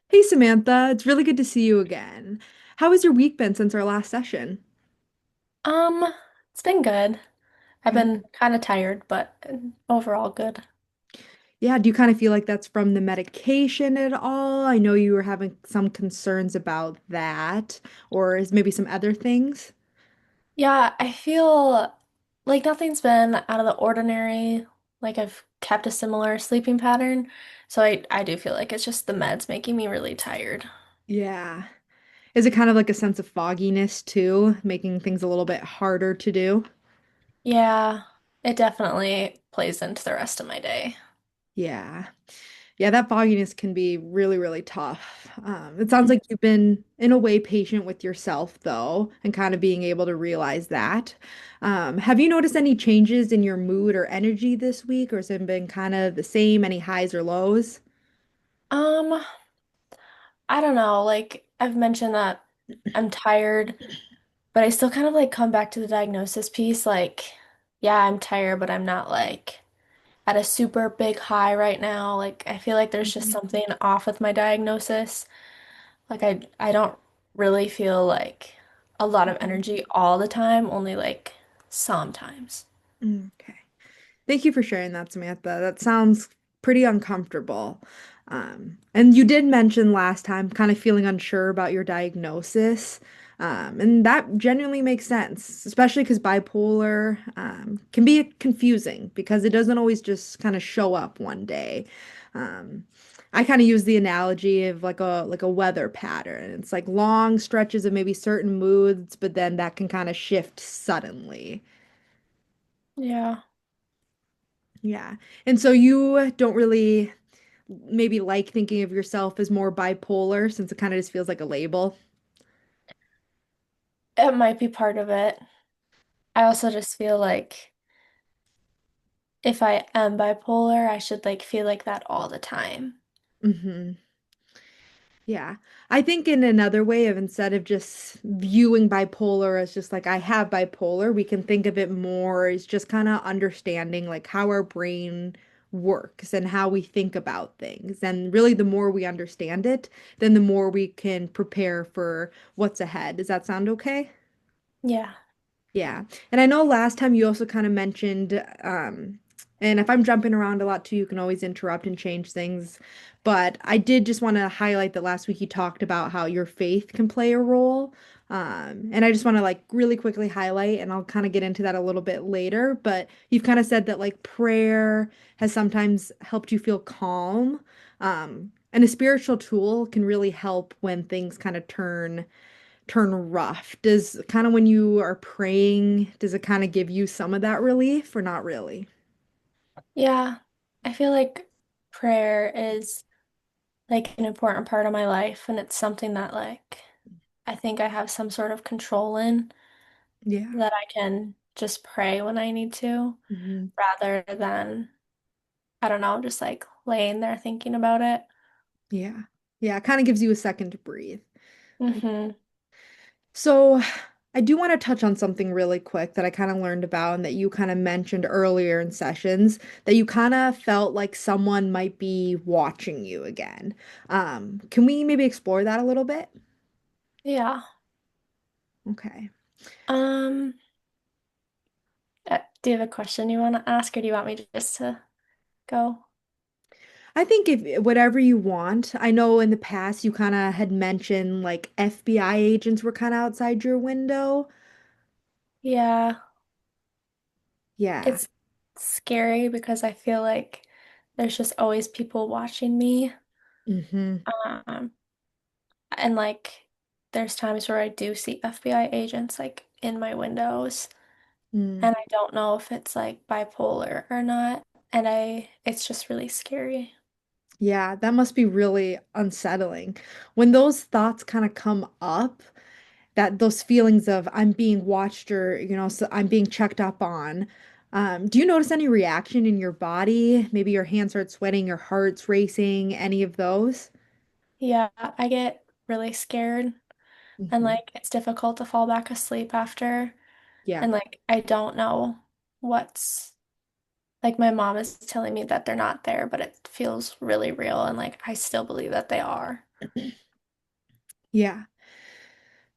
Hey Samantha, it's really good to see you again. How has your week been since our last session? Um, it's been good. I've Good. been kind of tired, but overall good. Yeah, do you kind of feel like that's from the medication at all? I know you were having some concerns about that, or is maybe some other things? Yeah, I feel like nothing's been out of the ordinary. Like I've kept a similar sleeping pattern. So I do feel like it's just the meds making me really tired. Yeah. Is it kind of like a sense of fogginess too, making things a little bit harder to do? Yeah, it definitely plays into the rest of my day. Yeah. Yeah, that fogginess can be really, really tough. It sounds like you've been, in a way, patient with yourself, though, and kind of being able to realize that. Have you noticed any changes in your mood or energy this week, or has it been kind of the same? Any highs or lows? Um, I don't know. Like I've mentioned that I'm tired, but I still kind of like come back to the diagnosis piece. Like, yeah, I'm tired, but I'm not like at a super big high right now. Like I feel like there's just Mhm. something off with my diagnosis. Like I don't really feel like a lot of energy all the time, only like sometimes. Okay. Thank you for sharing that, Samantha. That sounds pretty uncomfortable. And you did mention last time kind of feeling unsure about your diagnosis. And that genuinely makes sense, especially because bipolar can be confusing because it doesn't always just kind of show up one day. Um, I kind of use the analogy of like a weather pattern. It's like long stretches of maybe certain moods, but then that can kind of shift suddenly. Yeah. Yeah. And so you don't really maybe like thinking of yourself as more bipolar since it kind of just feels like a label. It might be part of it. I also just feel like if I am bipolar, I should like feel like that all the time. Hmm. Yeah. I think in another way of instead of just viewing bipolar as just like I have bipolar, we can think of it more as just kind of understanding like how our brain works and how we think about things. And really the more we understand it, then the more we can prepare for what's ahead. Does that sound okay? Yeah. Yeah. And I know last time you also kind of mentioned, and if I'm jumping around a lot too, you can always interrupt and change things. But I did just want to highlight that last week you talked about how your faith can play a role. And I just want to like really quickly highlight, and I'll kind of get into that a little bit later. But you've kind of said that like prayer has sometimes helped you feel calm. And a spiritual tool can really help when things kind of turn rough. Does kind of when you are praying, does it kind of give you some of that relief or not really? Yeah. I feel like prayer is like an important part of my life, and it's something that like I think I have some sort of control in, Yeah. that I can just pray when I need to Hmm. rather than, I don't know, just like laying there thinking about it. Yeah. Yeah. It kind of gives you a second to breathe. Hmm. So I do want to touch on something really quick that I kind of learned about and that you kind of mentioned earlier in sessions that you kind of felt like someone might be watching you again. Can we maybe explore that a little bit? Yeah. Okay. Um, do you have a question you want to ask, or do you want me just to go? I think if whatever you want. I know in the past you kind of had mentioned like FBI agents were kind of outside your window. Yeah, Yeah. it's scary because I feel like there's just always people watching me. Hmm. Um, and like there's times where I do see FBI agents like in my windows, Mm. and I don't know if it's like bipolar or not. And it's just really scary. Yeah, that must be really unsettling. When those thoughts kind of come up, that those feelings of I'm being watched or, so I'm being checked up on. Do you notice any reaction in your body? Maybe your hands start sweating, your heart's racing, any of those? Yeah, I get really scared, and Hmm. like it's difficult to fall back asleep after. Yeah. And like I don't know what's like my mom is telling me that they're not there, but it feels really real, and like I still believe that they are. Yeah.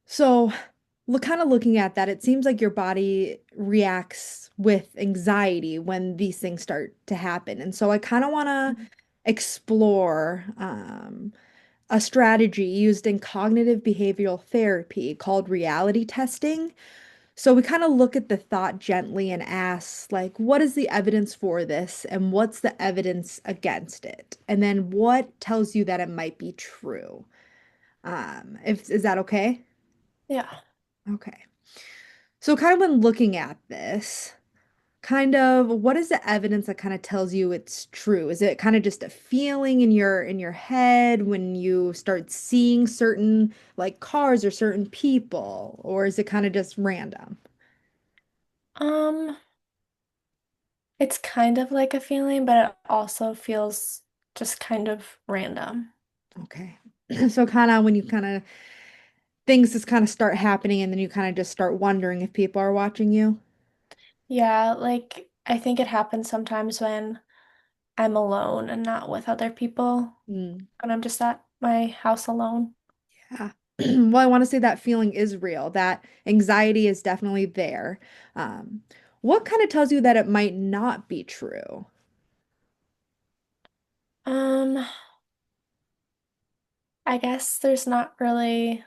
So, look, kind of looking at that, it seems like your body reacts with anxiety when these things start to happen. And so I kind of want to explore a strategy used in cognitive behavioral therapy called reality testing. So we kind of look at the thought gently and ask, like, what is the evidence for this and what's the evidence against it? And then what tells you that it might be true? If is that okay? Yeah. Okay. So kind of when looking at this, kind of what is the evidence that kind of tells you it's true? Is it kind of just a feeling in your head when you start seeing certain like cars or certain people, or is it kind of just random? Um, it's kind of like a feeling, but it also feels just kind of random. Okay. So kind of when you kind of things just kind of start happening and then you kind of just start wondering if people are watching you. Yeah, like I think it happens sometimes when I'm alone and not with other people, Mm, when I'm just at my house alone. yeah. Well, I want to say that feeling is real. That anxiety is definitely there. Um, what kind of tells you that it might not be true? Um, I guess there's not really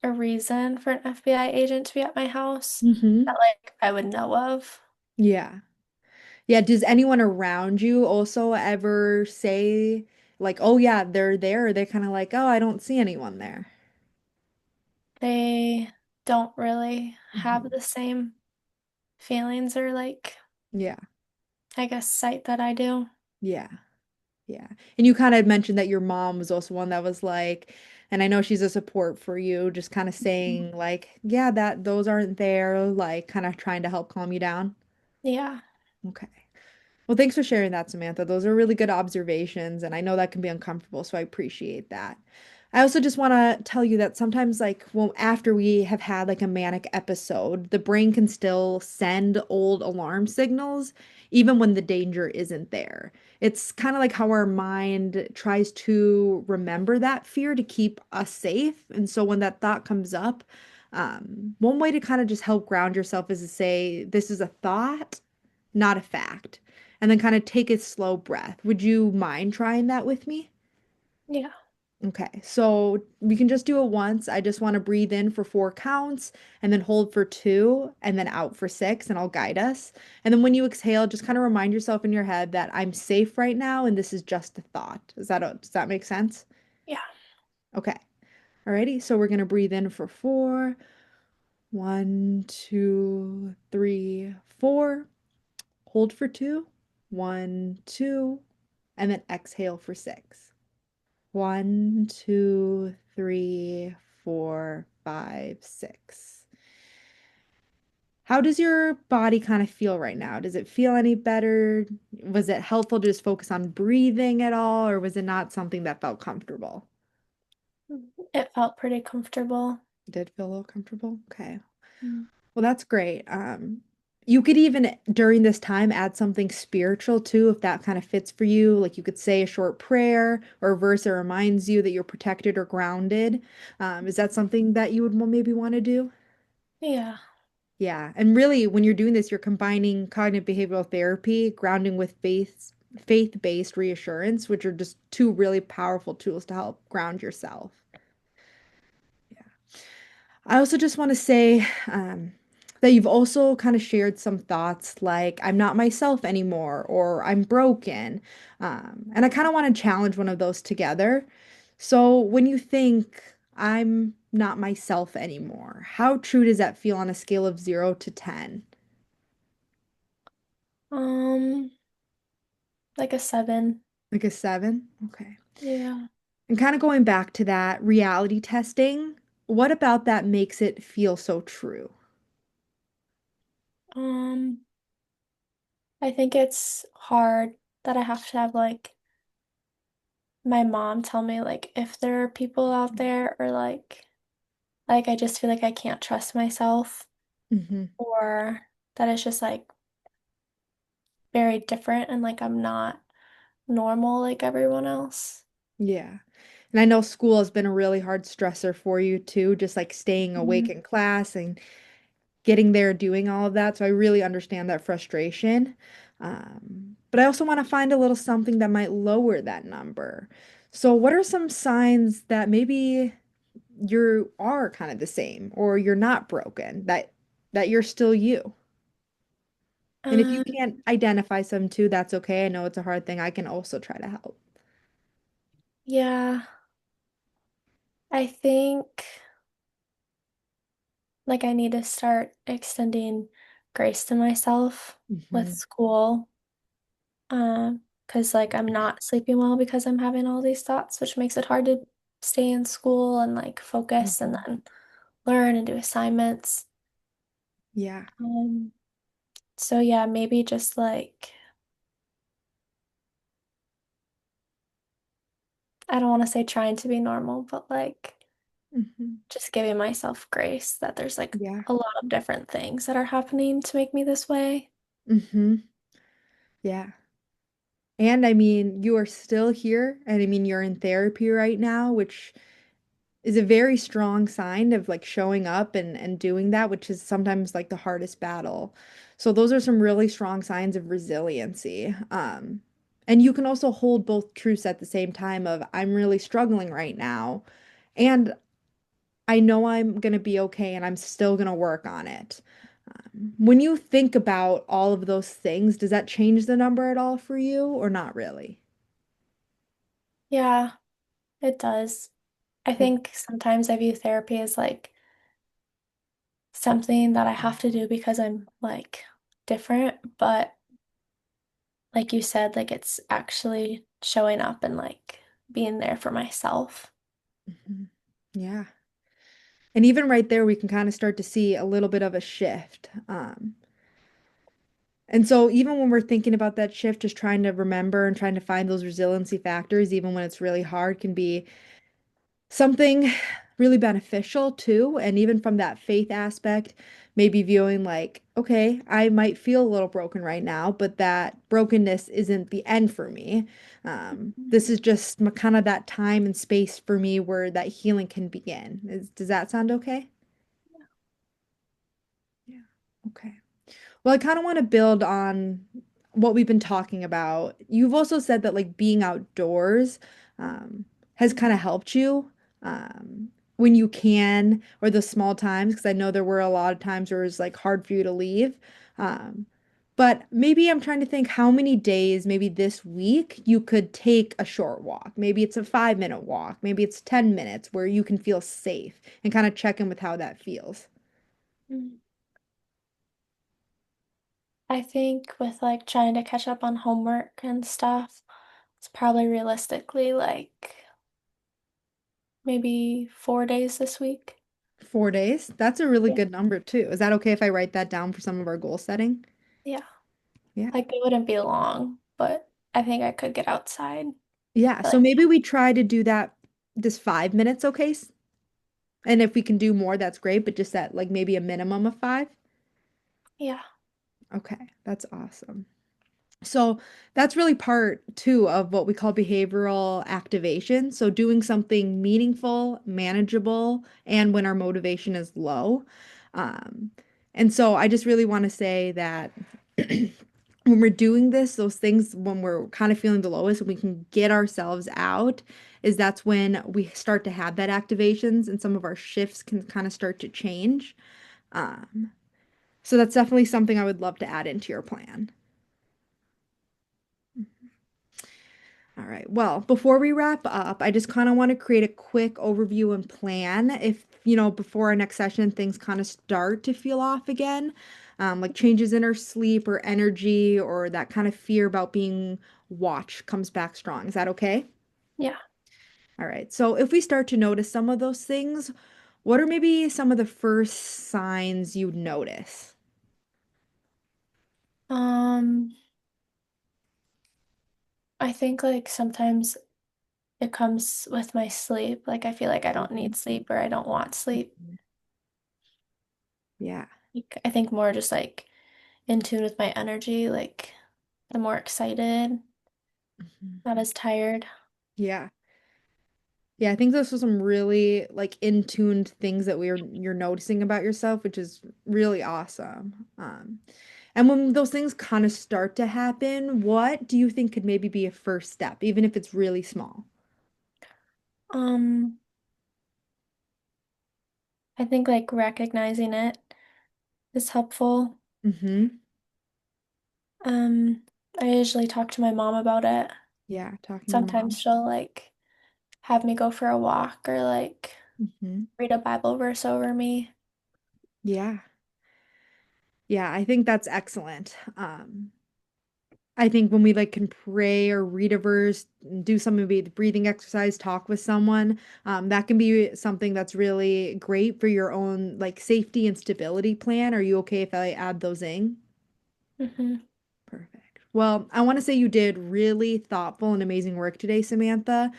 a reason for an FBI agent to be at my house Hmm. that like I would know of. Yeah. Yeah. Does anyone around you also ever say, like, oh, yeah, they're there? Or they're kind of like, oh, I don't see anyone there? They don't really have Hmm. the same feelings or like Yeah. I guess sight that I do. Yeah. Yeah. And you kind of mentioned that your mom was also one that was like, and I know she's a support for you, just kind of saying, like, yeah, that those aren't there, like, kind of trying to help calm you down. Yeah. Okay. Well, thanks for sharing that, Samantha. Those are really good observations, and I know that can be uncomfortable, so I appreciate that. I also just want to tell you that sometimes, like, well, after we have had like a manic episode, the brain can still send old alarm signals, even when the danger isn't there. It's kind of like how our mind tries to remember that fear to keep us safe. And so when that thought comes up, one way to kind of just help ground yourself is to say, this is a thought, not a fact, and then kind of take a slow breath. Would you mind trying that with me? Yeah. Okay, so we can just do it once. I just want to breathe in for 4 counts and then hold for 2 and then out for 6, and I'll guide us. And then when you exhale, just kind of remind yourself in your head that I'm safe right now and this is just a thought. Does that make sense? Yeah. Okay. Alrighty, so we're gonna breathe in for 4. 1, 2, 3, 4. Hold for 2. 1, 2, and then exhale for 6. 1, 2, 3, 4, 5, 6. How does your body kind of feel right now? Does it feel any better? Was it helpful to just focus on breathing at all, or was it not something that felt comfortable? It felt pretty comfortable. It did feel a little comfortable? Okay. Mm. Well, that's great. You could even during this time add something spiritual too, if that kind of fits for you. Like you could say a short prayer or a verse that reminds you that you're protected or grounded. Is that something that you would maybe want to do? Yeah. Yeah. And really, when you're doing this, you're combining cognitive behavioral therapy, grounding with faith-based reassurance, which are just two really powerful tools to help ground yourself. I also just want to say that you've also kind of shared some thoughts like, I'm not myself anymore, or I'm broken. And I kind of want to challenge one of those together. So when you think, I'm not myself anymore, how true does that feel on a scale of 0 to 10? Um, like a 7. Like a 7? Okay. Yeah. And kind of going back to that reality testing, what about that makes it feel so true? Um, I think it's hard that I have to have like my mom tell me like if there are people out there or like I just feel like I can't trust myself Hmm. or that it's just like very different and like I'm not normal like everyone else. Yeah. And I know school has been a really hard stressor for you too, just like staying awake Mhm. in class and getting there, doing all of that. So I really understand that frustration. But I also want to find a little something that might lower that number. So what are some signs that maybe you are kind of the same or you're not broken, that you're still you? And if you Um, can't identify some too, that's okay. I know it's a hard thing. I can also try to help. yeah, I think like I need to start extending grace to myself with Hmm. school. Because like I'm not sleeping well because I'm having all these thoughts, which makes it hard to stay in school and like focus and Hmm. then learn and do assignments. Yeah. Um, so yeah, maybe just like I don't want to say trying to be normal, but like Hmm. just giving myself grace that there's like Yeah. a lot of different things that are happening to make me this way. Hmm. Yeah. And I mean, you are still here, and I mean, you're in therapy right now, which is a very strong sign of like showing up and doing that, which is sometimes like the hardest battle. So those are some really strong signs of resiliency. And you can also hold both truths at the same time of I'm really struggling right now, and I know I'm gonna be okay, and I'm still gonna work on it. When you think about all of those things, does that change the number at all for you, or not really? Yeah, it does. I Yeah. think sometimes I view therapy as like something that I have to do because I'm like different, but like you said, like it's actually showing up and like being there for myself. Mhm. Yeah. And even right there, we can kind of start to see a little bit of a shift. And so even when we're thinking about that shift, just trying to remember and trying to find those resiliency factors, even when it's really hard, can be something really beneficial too. And even from that faith aspect, maybe viewing like, okay, I might feel a little broken right now, but that brokenness isn't the end for me. This is just kind of that time and space for me where that healing can begin. Does that sound okay? Yeah. Okay. Well, I kind of want to build on what we've been talking about. You've also said that like being outdoors um, has kind of helped you when you can, or the small times, because I know there were a lot of times where it was like hard for you to leave. Um, but maybe I'm trying to think how many days, maybe this week, you could take a short walk. Maybe it's a 5-minute walk. Maybe it's 10 minutes where you can feel safe and kind of check in with how that feels. Mm. I think with like trying to catch up on homework and stuff, it's probably realistically like maybe 4 days this week. 4 days. That's a really Yeah. good number too. Is that okay if I write that down for some of our goal setting? Yeah. Yeah. Like it wouldn't be long, but I think I could get outside. Yeah. For So like, maybe we try to do that just 5 minutes, okay? And if we can do more, that's great, but just at like maybe a minimum of five. yeah. Okay, that's awesome. So that's really part two of what we call behavioral activation. So doing something meaningful, manageable, and when our motivation is low. Um, and so I just really want to say that when we're doing this, those things when we're kind of feeling the lowest, we can get ourselves out, is that's when we start to have that activations and some of our shifts can kind of start to change. Um, so that's definitely something I would love to add into your plan. All right. Well, before we wrap up, I just kind of want to create a quick overview and plan if, before our next session, things kind of start to feel off again, like changes in our sleep or energy or that kind of fear about being watched comes back strong. Is that okay? Yeah. All right. So if we start to notice some of those things, what are maybe some of the first signs you'd notice? Um, I think like sometimes it comes with my sleep. Like I feel like I don't need Mhm. sleep or I don't want sleep. Yeah. Like, I think more just like in tune with my energy, like I'm more excited, Mhm. not as tired. Yeah. Yeah, I think those are some really like in-tuned things that you're noticing about yourself, which is really awesome. And when those things kind of start to happen, what do you think could maybe be a first step, even if it's really small? Um, I think like recognizing it is helpful. Mm-hmm. Um, I usually talk to my mom about it. Yeah, talking to Sometimes mom. she'll like have me go for a walk or like Mm-hmm. read a Bible verse over me. Yeah. Yeah, I think that's excellent. I think when we like can pray or read a verse, do some maybe the breathing exercise, talk with someone, that can be something that's really great for your own like safety and stability plan. Are you okay if I add those in? Hmm. Perfect. Well, I want to say you did really thoughtful and amazing work today, Samantha.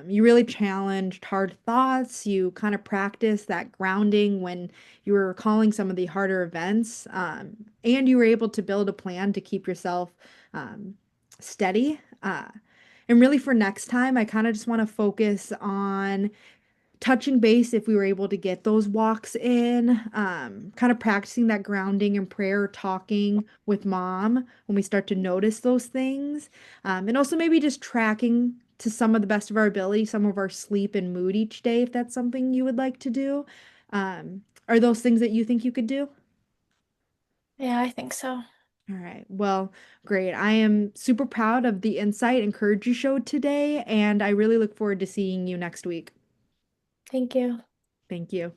You really challenged hard thoughts. You kind of practiced that grounding when you were recalling some of the harder events. And you were able to build a plan to keep yourself um, steady. And really, for next time, I kind of just want to focus on touching base if we were able to get those walks in, kind of practicing that grounding and prayer, talking with mom when we start to notice those things, and also maybe just tracking to some of the best of our ability, some of our sleep and mood each day, if that's something you would like to do. Are those things that you think you could do? Yeah, I think so. All right. Well, great. I am super proud of the insight and courage you showed today, and I really look forward to seeing you next week. Thank you. Thank you.